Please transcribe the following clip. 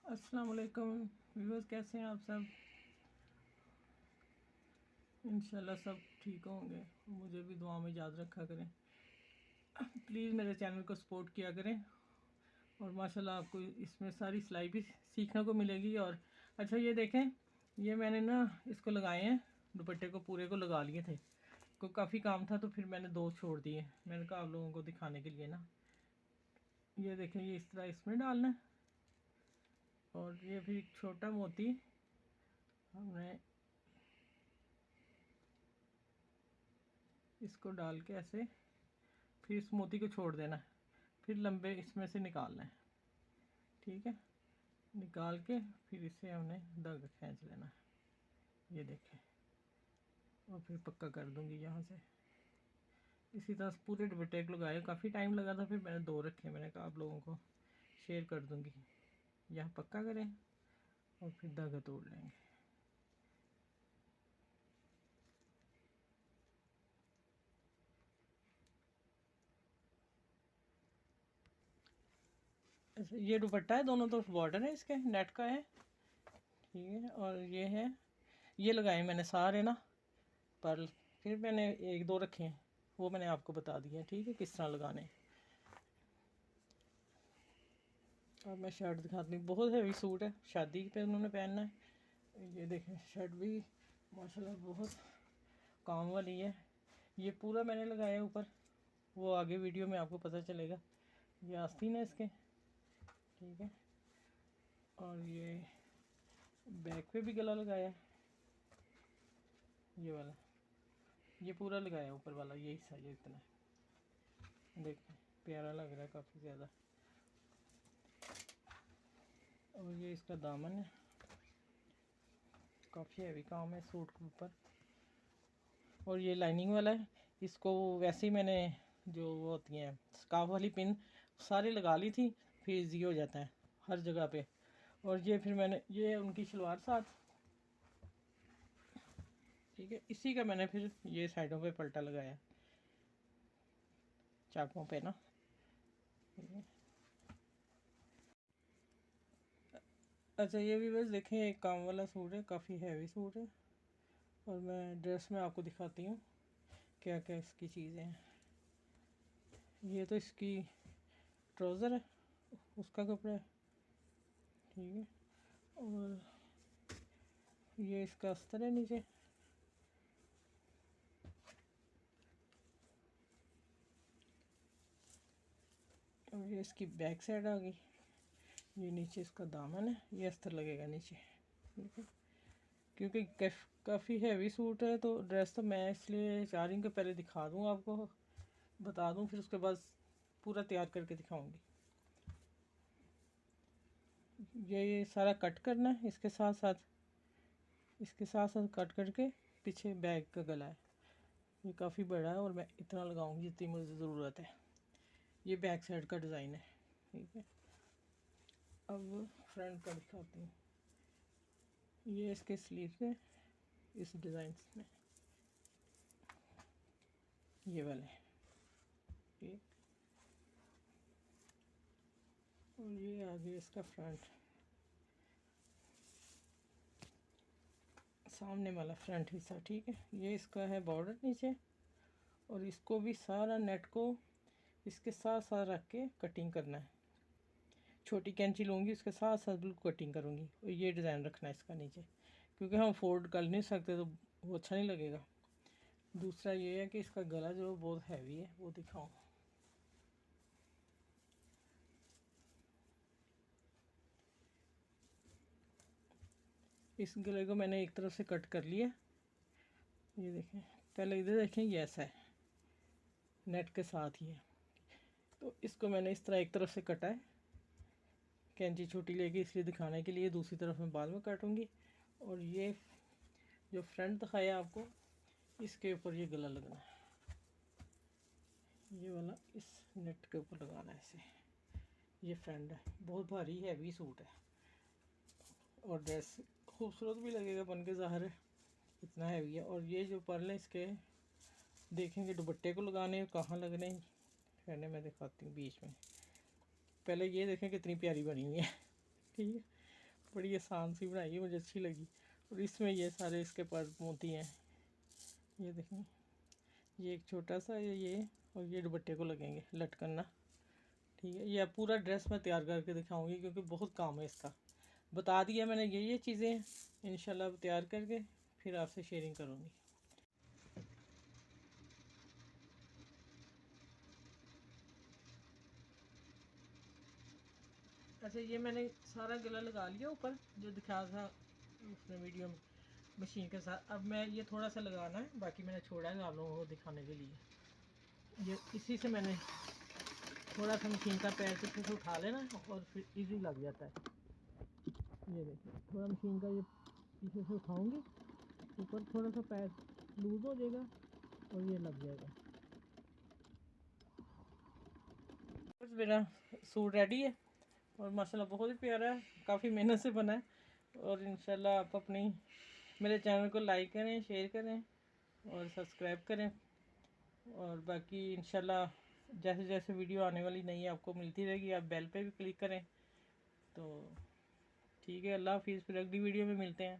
अस्सलाम वालेकुम व्यूअर्स, कैसे हैं आप सब। इंशाल्लाह सब ठीक होंगे। मुझे भी दुआ में याद रखा करें। प्लीज़ मेरे चैनल को सपोर्ट किया करें और माशाल्लाह आपको इसमें सारी सिलाई भी सीखने को मिलेगी। और अच्छा ये देखें, ये मैंने ना इसको लगाए हैं, दुपट्टे को पूरे को लगा लिए थे। को काफ़ी काम था तो फिर मैंने दो छोड़ दिए। मैंने कहा आप लोगों को दिखाने के लिए ना, ये देखें, ये इस तरह इसमें डालना है। और ये फिर एक छोटा मोती हमने इसको डाल के ऐसे, फिर इस मोती को छोड़ देना है, फिर लंबे इसमें से निकालना है। ठीक है, निकाल के फिर इसे हमने धागा खींच लेना है, ये देखें। और फिर पक्का कर दूंगी यहाँ से। इसी तरह से पूरे दुपट्टे को लगाए, काफ़ी टाइम लगा था, फिर मैंने दो रखे। मैंने कहा आप लोगों को शेयर कर दूंगी। यहाँ पक्का करें और फिर धागा तोड़ लेंगे। अच्छा, ये दुपट्टा है, दोनों तरफ बॉर्डर है इसके, नेट का है। ठीक है, और ये है, ये लगाए मैंने सारे ना पर फिर मैंने एक दो रखे हैं, वो मैंने आपको बता दिया। ठीक है, किस तरह लगाने। अब मैं शर्ट दिखाती हूँ। बहुत हैवी सूट है, शादी पे उन्होंने पहनना है। ये देखें, शर्ट भी माशाल्लाह बहुत काम वाली है। ये पूरा मैंने लगाया ऊपर, वो आगे वीडियो में आपको पता चलेगा। ये आस्तीन है इसके। ठीक है, और ये बैक पे भी गला लगाया है, ये वाला, ये पूरा लगाया ऊपर वाला, ये हिस्सा, ये इतना है। देखें, प्यारा लग रहा है काफ़ी ज़्यादा। और ये इसका दामन है, काफ़ी हैवी काम है सूट के ऊपर। और ये लाइनिंग वाला है, इसको वैसे ही मैंने जो वो होती हैं स्कार्फ वाली पिन सारी लगा ली थी, फिर ईजी हो जाता है हर जगह पे। और ये फिर मैंने, ये उनकी शलवार साथ। ठीक है, इसी का मैंने फिर ये साइडों पे पल्टा लगाया चाकों पे ना। अच्छा, ये भी बस देखें, एक काम वाला सूट है, काफ़ी हैवी सूट है। और मैं ड्रेस में आपको दिखाती हूँ क्या क्या इसकी चीज़ें हैं। ये तो इसकी ट्राउज़र है, उसका कपड़ा है। ठीक है, और ये इसका अस्तर है नीचे। और ये इसकी बैक साइड आ गई। ये नीचे इसका दामन है, ये अस्तर लगेगा नीचे। ठीक है, क्योंकि काफ़ी हैवी सूट है तो ड्रेस तो मैं इसलिए चाह रही हूँ कि पहले दिखा दूँ आपको, बता दूँ, फिर उसके बाद पूरा तैयार करके दिखाऊंगी। ये सारा कट करना है, इसके साथ साथ, इसके साथ साथ कट करके पीछे बैग का गला है। ये काफ़ी बड़ा है और मैं इतना लगाऊंगी जितनी मुझे ज़रूरत है। ये बैक साइड का डिज़ाइन है। ठीक है, अब फ्रंट का दिखाती हूँ। ये इसके स्लीव है, इस डिज़ाइन में, ये वाले। ठीक, और ये आगे इसका फ्रंट, सामने वाला फ्रंट हिस्सा। ठीक है, ये इसका है बॉर्डर नीचे। और इसको भी सारा नेट को इसके साथ साथ रख के कटिंग करना है। छोटी कैंची लूँगी, उसके साथ साथ बिल्कुल कटिंग करूँगी। और ये डिज़ाइन रखना है इसका नीचे, क्योंकि हम फोल्ड कर नहीं सकते तो वो अच्छा नहीं लगेगा। दूसरा ये है कि इसका गला जो बहुत हैवी है, वो दिखाऊँ। इस गले को मैंने एक तरफ से कट कर लिया। ये देखें, पहले इधर देखें, ये ऐसा है, नेट के साथ ही है। तो इसको मैंने इस तरह एक तरफ से कटा है, कैंची छोटी लेके इसलिए दिखाने के लिए। दूसरी तरफ मैं बाद में काटूंगी। और ये जो फ्रंट दिखाया आपको, इसके ऊपर ये गला लगना है, ये वाला इस नेट के ऊपर लगाना है इसे। ये फ्रंट है, बहुत भारी हैवी सूट है और ड्रेस खूबसूरत भी लगेगा बन के, ज़ाहिर है इतना हैवी है। और ये जो पर्ल है इसके, देखेंगे दुपट्टे को लगाने कहाँ लगने हैं, मैं दिखाती हूँ बीच में। पहले ये देखें कितनी प्यारी बनी हुई है। ठीक है, बड़ी आसान सी बनाई है, मुझे अच्छी लगी। और इसमें ये सारे इसके पास मोती हैं, ये देखें, ये एक छोटा सा ये और ये दुपट्टे को लगेंगे लटकन ना। ठीक है, ये पूरा ड्रेस मैं तैयार करके दिखाऊंगी क्योंकि बहुत काम है इसका। बता दिया मैंने ये चीज़ें हैं, इंशाल्लाह तैयार करके फिर आपसे शेयरिंग करूँगी। अच्छा, ये मैंने सारा गला लगा लिया ऊपर जो दिखाया था उसने वीडियो में मशीन के साथ। अब मैं ये थोड़ा सा लगाना है, बाकी मैंने छोड़ा है आप लोगों को दिखाने के लिए। ये इसी से मैंने थोड़ा सा मशीन का पैर पीछे से उठा लेना और फिर इजी लग जाता है। ये देखिए, थोड़ा मशीन का ये पीछे से उठाऊंगी, ऊपर थोड़ा सा पैर लूज हो जाएगा और ये लग जाएगा। बस मेरा सूट रेडी है और माशाल्लाह बहुत ही प्यारा है, काफ़ी मेहनत से बना है। और इंशाल्लाह आप अपनी मेरे चैनल को लाइक करें, शेयर करें और सब्सक्राइब करें। और बाकी इंशाल्लाह जैसे जैसे वीडियो आने वाली नई आपको मिलती रहेगी, आप बेल पे भी क्लिक करें। तो ठीक है, अल्लाह हाफिज़, फिर अगली वीडियो में मिलते हैं।